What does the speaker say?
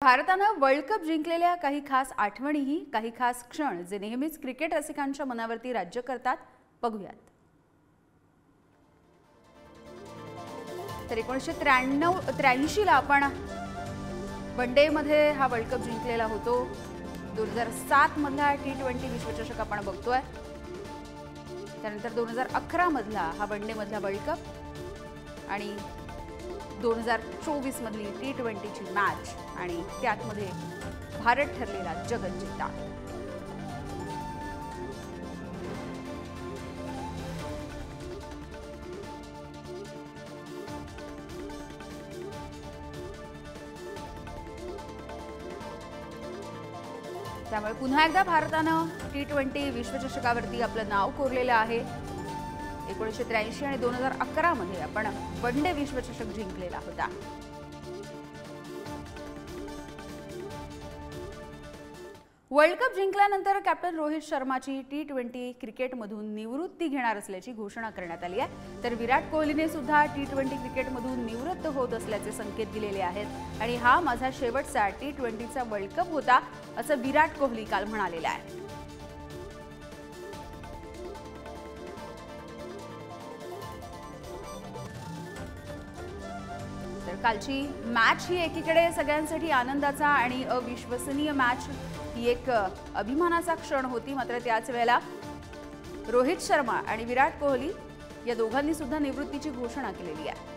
भारतानं world cup जिंकलेल्या काही खास आठवणीही, काही खास क्षण जे नेहमीच क्रिकेट रसिकांच्या मनावरती राज्य करतात, बघूयात। तर 1983 ला आपण वनडे मध्ये हा वर्ल्ड कप जिंकलेला होतो। 2007 मधला T20 विश्वचषक आपण बघतोय। त्यानंतर 2011 मधला हा वनडे मधला वर्ल्ड कप आणि 2024 मधली T20 ची मॅच आणि त्यातमध्ये भारत ठरलेला जगज्जेता। त्यामुळे पुन्हा एकदा भारतानं T20 विश्वचषकावरती आपलं नाव कोरलेलं आहे। 1983 आणि 2011 मध्ये आपण वनडे विश्वचषक जिंकलेला होता। वर्ल्ड कप जिंकल्यानंतर कॅप्टन रोहित शर्माची T20 क्रिकेटमधून निवृत्ती घेणार असल्याची घोषणा करण्यात आली आहे। तर विराट कोहलीने सुद्धा T20 क्रिकेटमधून निवृत्त होत असल्याचे संकेत दिलेले आहेत आणि हा माझा शेवटचा T20चा वर्ल्ड कप होता असं विराट कोहली काल म्हणालेला आहे। तर कालची मॅच ही एकीकडे सगळ्यांसाठी आनंदाचा आणि अविश्वसनीय मॅच ही एक अभिमानाचा क्षण होती, मात्र त्याच वेळेला रोहित शर्मा आणि विराट कोहली या दोघांनी सुद्धा निवृत्तीची घोषणा केलेली आहे।